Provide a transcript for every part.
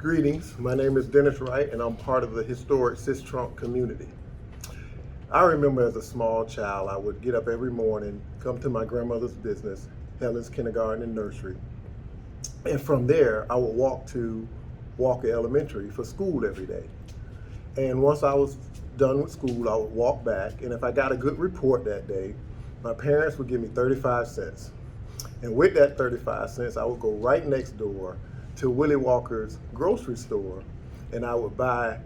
Greetings, my name is Dennis Wright and I'm part of the historic SISTRUNK community. I remember as a small child, I would get up every morning, come to my grandmother's business, Helen's Kindergarten and Nursery. And from there, I would walk to Walker Elementary for school every day. And once I was done with school, I would walk back, and if I got a good report that day, my parents would give me 35 cents. And with that 35 cents, I would go right next door to Willie Walker's grocery store, and I would buy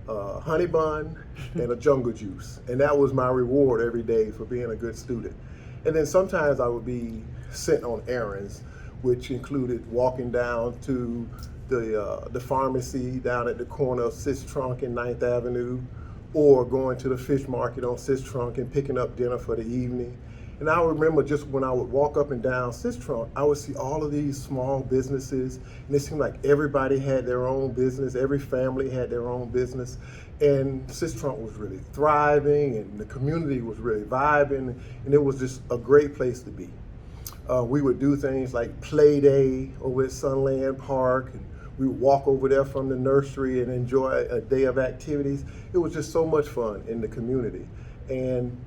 a honey bun and a jungle juice. And that was my reward every day for being a good student. And then sometimes I would be sent on errands, which included walking down to the pharmacy down at the corner of SISTRUNK and 9th Avenue, or going to the fish market on SISTRUNK and picking up dinner for the evening. And I remember just when I would walk up and down SISTRUNK, I would see all of these small businesses, and it seemed like everybody had their own business, every family had their own business, and SISTRUNK was really thriving, and the community was really vibing, and it was just a great place to be. We would do things like play day over at Sunland Park, and we would walk over there from the nursery and enjoy a day of activities. It was just so much fun in the community. And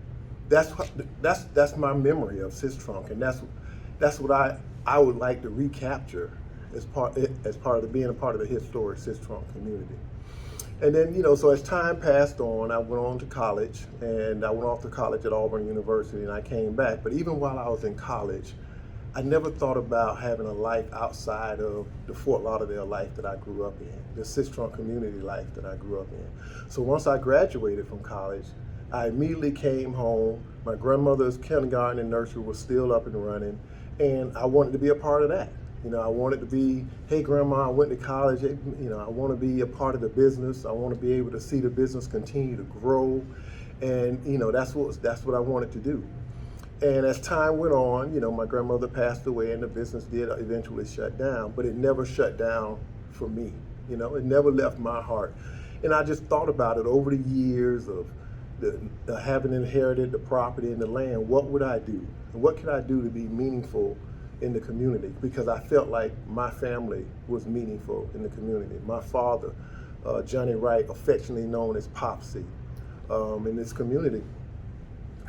that's my memory of SISTRUNK, and that's what I would like to recapture as part of being a part of the historic SISTRUNK community. And then, so as time passed on, I went on to college, and I went off to college at Auburn University, and I came back. But even while I was in college, I never thought about having a life outside of the Fort Lauderdale life that I grew up in, the SISTRUNK community life that I grew up in. So once I graduated from college, I immediately came home. My grandmother's kindergarten and nursery was still up and running, and I wanted to be a part of that. I wanted to be, hey grandma, I went to college, I want to be a part of the business. I want to be able to see the business continue to grow, and that's what I wanted to do. And as time went on, my grandmother passed away and the business did eventually shut down, but it never shut down for me. It never left my heart. And I just thought about it over the years of having inherited the property and the land. What would I do? And what could I do to be meaningful in the community? Because I felt like my family was meaningful in the community. My father, Johnny Wright, affectionately known as Popsy, in this community.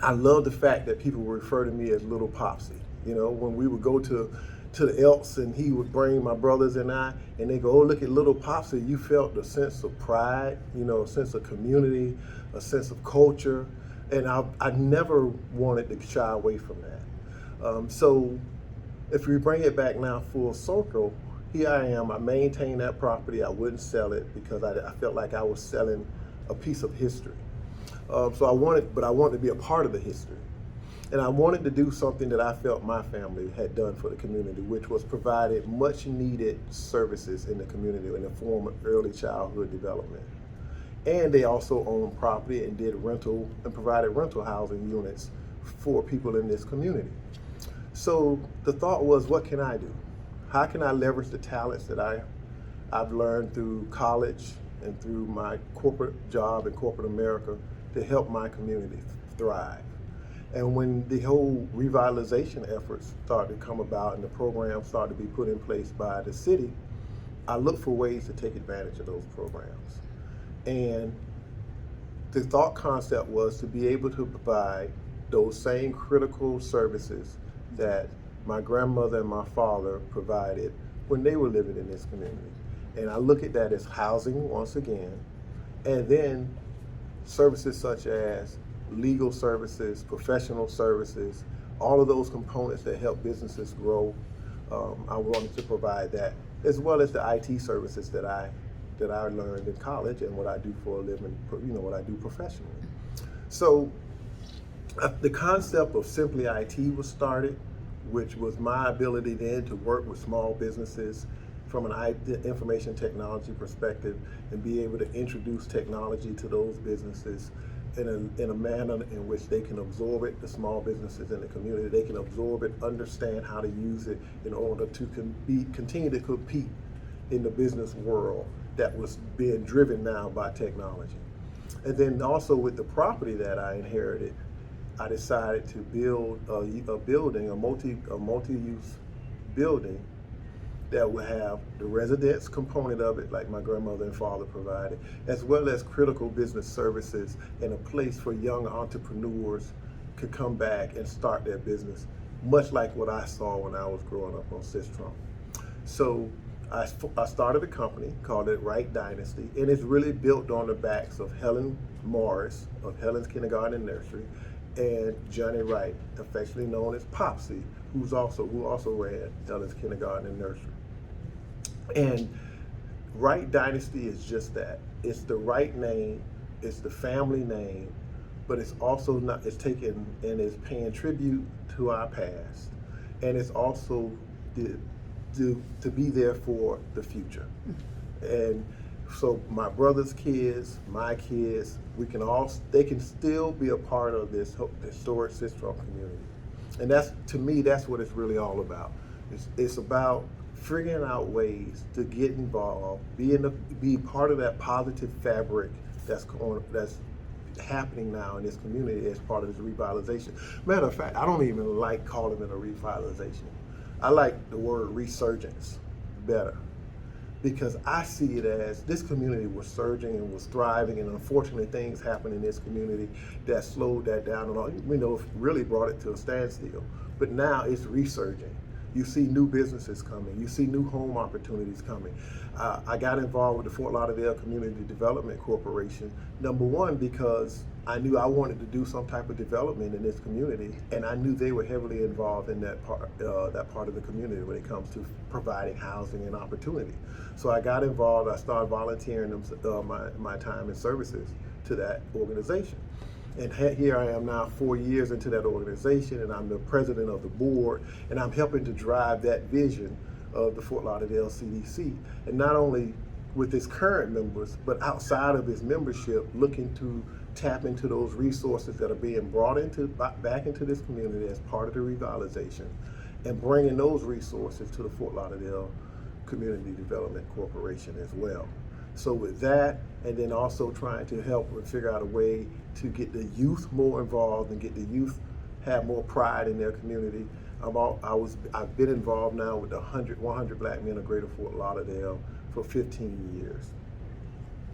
I love the fact that people would refer to me as Little Popsy. When we would go to the Elks and he would bring my brothers and I, and they go, oh, look at Little Popsy, you felt a sense of pride, a sense of community, a sense of culture, and I never wanted to shy away from that. So if we bring it back now full circle, here I am, I maintain that property, I wouldn't sell it because I felt like I was selling a piece of history. So I wanted to be a part of the history. And I wanted to do something that I felt my family had done for the community, which was provided much needed services in the community in the form of early childhood development. And they also owned property and did rental and provided rental housing units for people in this community. So the thought was, what can I do? How can I leverage the talents that I've learned through college and through my corporate job in corporate America to help my community thrive? And when the whole revitalization efforts started to come about and the programs started to be put in place by the city, I looked for ways to take advantage of those programs. And the thought concept was to be able to provide those same critical services that my grandmother and my father provided when they were living in this community. And I look at that as housing once again, and then services such as legal services, professional services, all of those components that help businesses grow. I wanted to provide that, as well as the IT services that I learned in college and what I do for a living, what I do professionally. So the concept of Simply IT was started, which was my ability then to work with small businesses from an information technology perspective and be able to introduce technology to those businesses in a manner in which they can absorb it, the small businesses in the community, they can absorb it, understand how to use it in order to continue to compete in the business world that was being driven now by technology. And then also with the property that I inherited, I decided to build a building, a multi-use building that will have the residence component of it, like my grandmother and father provided, as well as critical business services and a place for young entrepreneurs to come back and start their business, much like what I saw when I was growing up on SISTRUNK. So I started a company, called it Wright Dynasty, and it's really built on the backs of Helen Morris of Helen's Kindergarten and Nursery, and Johnny Wright, affectionately known as Popsy, who also ran Helen's Kindergarten and Nursery. And Wright Dynasty is just that. It's the Wright name, it's the family name, but it's also not, it's taken and is paying tribute to our past, and it's also to be there for the future. And so my brother's kids, my kids, they can still be a part of this historic SISTRUNK community. And to me, that's what it's really all about. It's about figuring out ways to get involved, be part of that positive fabric that's happening now in this community as part of this revitalization. Matter of fact, I don't even like calling it a revitalization. I like the word resurgence better, because I see it as this community was surging and was thriving, and unfortunately things happened in this community that slowed that down and all, really brought it to a standstill. But now it's resurging. You see new businesses coming. You see new home opportunities coming. I got involved with the Fort Lauderdale Community Development Corporation, number one, because I knew I wanted to do some type of development in this community, and I knew they were heavily involved in that part of the community when it comes to providing housing and opportunity. So I got involved. I started volunteering my time and services to that organization. And here I am now 4 years into that organization, and I'm the president of the board, and I'm helping to drive that vision of the Fort Lauderdale CDC. And not only with its current members, but outside of its membership, looking to tap into those resources that are being brought back into this community as part of the revitalization, and bringing those resources to the Fort Lauderdale Community Development Corporation as well. So with that, and then also trying to help and figure out a way to get the youth more involved and get the youth have more pride in their community. I've been involved now with the 100 Black Men of Greater Fort Lauderdale for 15 years.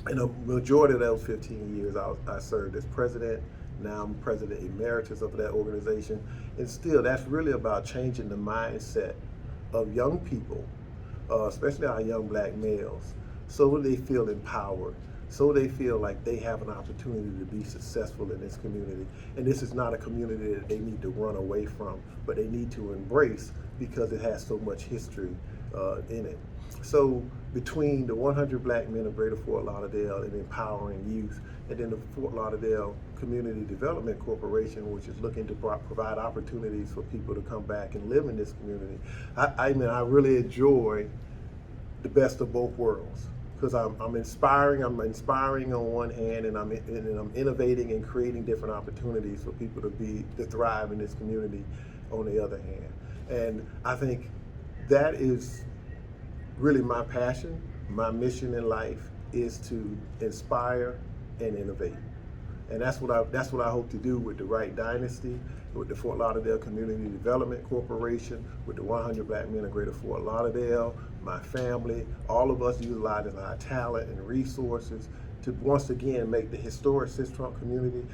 And a majority of those 15 years, I served as president. Now I'm president emeritus of that organization. And still, that's really about changing the mindset of young people, especially our young Black males, so they feel empowered, so they feel like they have an opportunity to be successful in this community. And this is not a community that they need to run away from, but they need to embrace, because it has so much history in it. So between the 100 Black Men of Greater Fort Lauderdale and empowering youth, and then the Fort Lauderdale Community Development Corporation, which is looking to provide opportunities for people to come back and live in this community, I really enjoy the best of both worlds, because I'm inspiring on one hand, and I'm innovating and creating different opportunities for people to thrive in this community on the other hand. And I think that is really my passion. My mission in life is to inspire and innovate. And that's what I hope to do with the Wright Dynasty, with the Fort Lauderdale Community Development Corporation, with the 100 Black Men of Greater Fort Lauderdale, my family, all of us utilizing our talent and resources to once again make the historic SISTRUNK community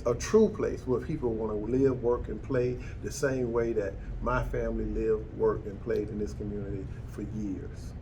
a true place where people want to live, work, and play the same way that my family lived, worked, and played in this community for years.